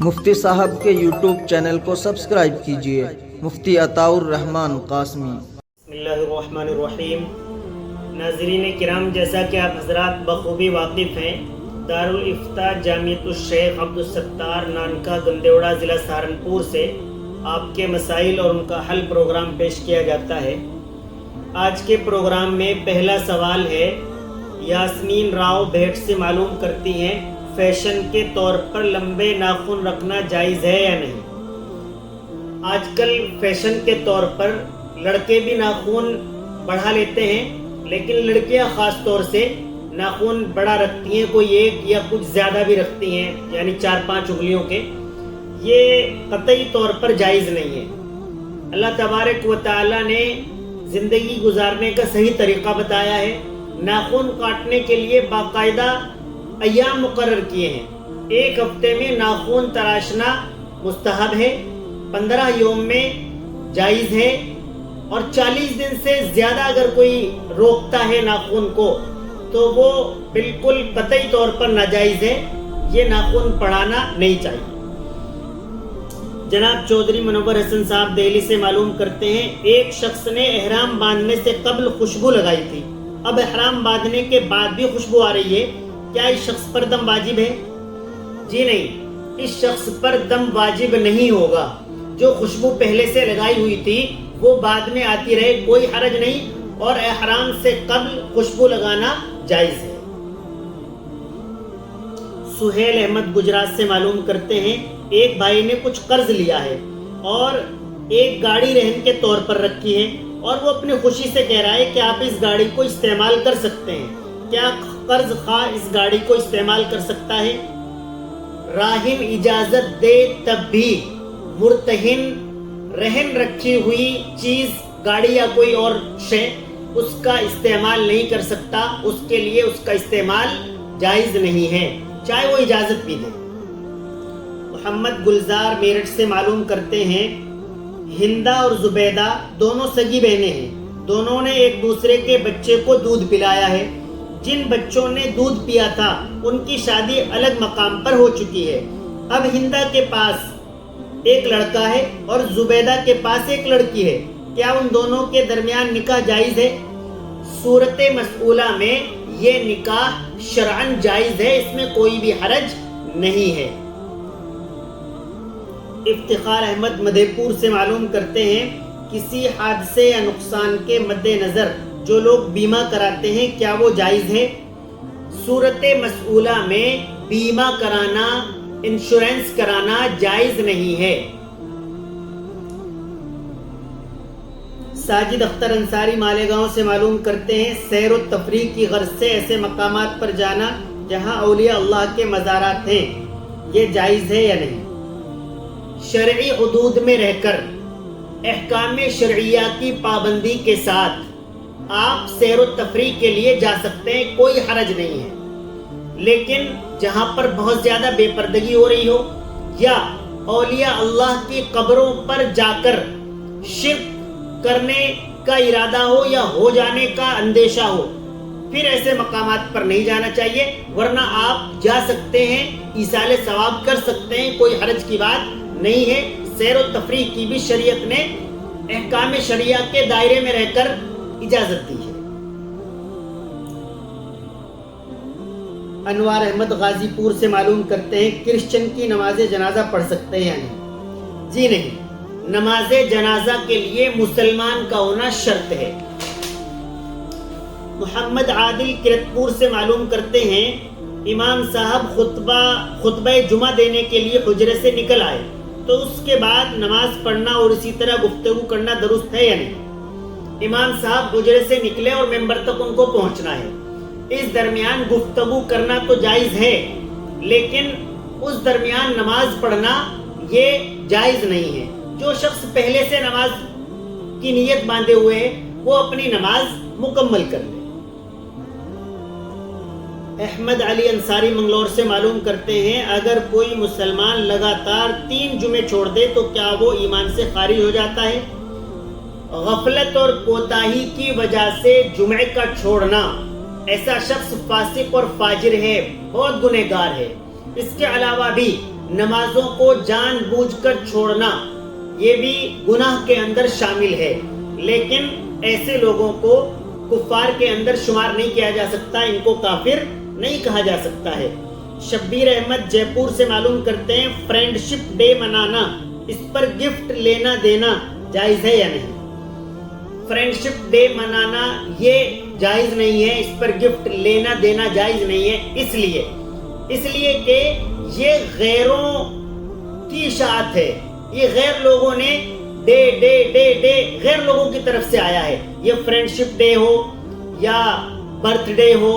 مفتی صاحب کے YouTube channel کو سبسکرائب کیجئے، مفتی عطاء الرحمن قاسمی۔ بسم اللہ الرحمن الرحیم۔ ناظرین کرام، جیسا کہ آپ حضرات بخوبی واقف ہیں، دارالافتاء جامعۃ الشیخ عبدالستار نانکا گندیوڑا ضلع سہارنپور سے آپ کے مسائل اور ان کا حل پروگرام پیش کیا جاتا ہے۔ آج کے پروگرام میں پہلا سوال ہے، یاسمین راؤ بھیٹ سے معلوم کرتی ہیں فیشن کے طور پر لمبے ناخن رکھنا جائز ہے یا نہیں؟ آج کل فیشن کے طور پر لڑکے بھی ناخن بڑھا لیتے ہیں، لیکن لڑکیاں خاص طور سے ناخن بڑا رکھتی ہیں، کوئی ایک یا کچھ زیادہ بھی رکھتی ہیں، یعنی 4-5 انگلیوں کے۔ یہ قطعی طور پر جائز نہیں ہے۔ اللہ تبارک و تعالی نے زندگی گزارنے کا صحیح طریقہ بتایا ہے۔ ناخن کاٹنے کے لیے باقاعدہ ایام مقرر کیے ہیں۔ ایک ہفتے میں ناخن تراشنا مستحب ہے، 15 یوم میں جائز ہے، اور 40 دن سے زیادہ اگر کوئی روکتا ہے ناخن کو تو وہ بالکل قطعی طور پر ناجائز ہے، یہ ناخن بڑھانا نہیں چاہیے۔ جناب چودھری منور حسن صاحب دہلی سے معلوم کرتے ہیں، ایک شخص نے احرام باندھنے سے قبل خوشبو لگائی تھی، اب احرام باندھنے کے بعد بھی خوشبو آ رہی ہے، کیا اس شخص پر دم واجب ہے؟ جی نہیں، اس شخص پر دم واجب نہیں ہوگا۔ جو خوشبو پہلے سے لگائی ہوئی تھی وہ بعد میں آتی رہے، کوئی حرج نہیں، اور احرام سے قبل خوشبو لگانا جائز ہے۔ سہیل احمد گجرات سے معلوم کرتے ہیں، ایک بھائی نے کچھ قرض لیا ہے اور ایک گاڑی رہن کے طور پر رکھی ہے، اور وہ اپنی خوشی سے کہہ رہا ہے کہ آپ اس گاڑی کو استعمال کر سکتے ہیں، کیا قرض خواہ اس گاڑی کو استعمال کر سکتا ہے؟ راہن اجازت دے تب بھی مرتہن رہن رکھی ہوئی چیز، گاڑی یا کوئی اور شے، اس کا استعمال نہیں کر سکتا، اس کے لیے اس کا استعمال جائز نہیں ہے، چاہے وہ اجازت بھی دے۔ محمد گلزار میرٹھ سے معلوم کرتے ہیں، ہندا اور زبیدہ دونوں سگی بہنیں ہیں، دونوں نے ایک دوسرے کے بچے کو دودھ پلایا ہے۔ جن بچوں نے دودھ پیا تھا ان کی شادی الگ مقام پر ہو چکی ہے۔ اب ہندا کے پاس ایک لڑکا ہے اور زبیدہ کے پاس ایک لڑکی ہے، کیا ان دونوں کے درمیان نکاح جائز ہے؟ صورت مسئولہ میں یہ نکاح شرعاً جائز ہے، اس میں کوئی بھی حرج نہیں ہے۔ افتخار احمد مدھے پور سے معلوم کرتے ہیں، کسی حادثے یا نقصان کے مد نظر جو لوگ بیمہ کراتے ہیں کیا وہ جائز ہے؟ صورت مسئولہ میں بیمہ کرانا، انشورنس کرانا جائز نہیں ہے۔ ساجد اختر انصاری مالیگاؤں سے معلوم کرتے ہیں، سیر و تفریح کی غرض سے ایسے مقامات پر جانا جہاں اولیاء اللہ کے مزارات ہیں، یہ جائز ہے یا نہیں؟ شرعی حدود میں رہ کر احکام شرعیہ کی پابندی کے ساتھ آپ سیر و تفریح کے لیے جا سکتے ہیں، کوئی حرج نہیں ہے، لیکن جہاں پر بہت زیادہ بے پردگی ہو رہی ہو یا اولیاء اللہ کی قبروں پر جا کر شرک کرنے کا ارادہ ہو یا ہو جانے کا اندیشہ ہو، پھر ایسے مقامات پر نہیں جانا چاہیے، ورنہ آپ جا سکتے ہیں، ایصال ثواب کر سکتے ہیں، کوئی حرج کی بات نہیں ہے۔ سیر و تفریح کی بھی شریعت نے احکام شریعہ کے دائرے میں رہ کر اجازت دی ہے۔ انوار احمد غازی پور سے معلوم کرتے ہیں، کرسچن کی نماز جنازہ پڑھ سکتے ہیں یا نہیں؟ جی نہیں، نماز جنازہ کے لیے مسلمان کا ہونا شرط ہے۔ محمد عادل کرتپور سے معلوم کرتے ہیں، امام صاحب خطبہ جمعہ دینے کے لیے حجرے سے نکل آئے تو اس کے بعد نماز پڑھنا اور اسی طرح گفتگو کرنا درست ہے یا نہیں؟ امام صاحب حجرے سے نکلے اور ممبر تک ان کو پہنچنا ہے، اس درمیان گفتگو کرنا تو جائز ہے، لیکن اس درمیان نماز پڑھنا یہ جائز نہیں ہے۔ جو شخص پہلے سے نماز کی نیت باندھے ہوئے ہے وہ اپنی نماز مکمل کر لے۔ احمد علی انصاری منگلور سے معلوم کرتے ہیں، اگر کوئی مسلمان لگاتار 3 جمعے چھوڑ دے تو کیا وہ ایمان سے خارج ہو جاتا ہے؟ غفلت اور کوتاہی کی وجہ سے جمعے کا چھوڑنا، ایسا شخص فاسق اور فاجر ہے، بہت گنہگار ہے۔ اس کے علاوہ بھی نمازوں کو جان بوجھ کر چھوڑنا یہ بھی گناہ کے اندر شامل ہے، لیکن ایسے لوگوں کو کفار کے اندر شمار نہیں کیا جا سکتا، ان کو کافر نہیں کہا جا سکتا ہے۔ شبیر احمد جے پور سے معلوم کرتے ہیں فرینڈ شپ ڈے منانا، اس پر گفٹ لینا دینا جائز ہے یا نہیں؟ فرینڈ شپ ڈے منانا یہ جائز نہیں ہے، اس پر گفٹ لینا دینا جائز نہیں ہے، اس لیے کہ یہ غیروں کی اشاعت ہے، یہ غیر لوگوں نے ڈے ڈے ڈے ڈے غیر لوگوں کی طرف سے آیا ہے۔ یہ فرینڈ شپ ڈے ہو یا برتھ ڈے ہو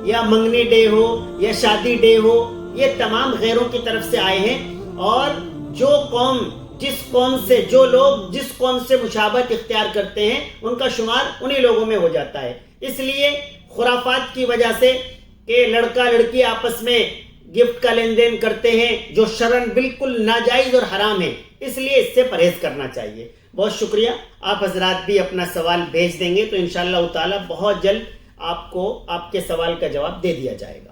یا منگنی ڈے ہو یا شادی ڈے ہو، یہ تمام غیروں کی طرف سے آئے ہیں، اور جو لوگ جس قوم سے مشابہت اختیار کرتے ہیں ان کا شمار انہی لوگوں میں ہو جاتا ہے۔ اس لیے خرافات کی وجہ سے کہ لڑکا لڑکی آپس میں گفٹ کا لین دین کرتے ہیں جو شرعاً بالکل ناجائز اور حرام ہے، اس لیے اس سے پرہیز کرنا چاہیے۔ بہت شکریہ۔ آپ حضرات بھی اپنا سوال بھیج دیں گے تو انشاءاللہ تعالی بہت جلد آپ کو آپ کے سوال کا جواب دے دیا جائے گا۔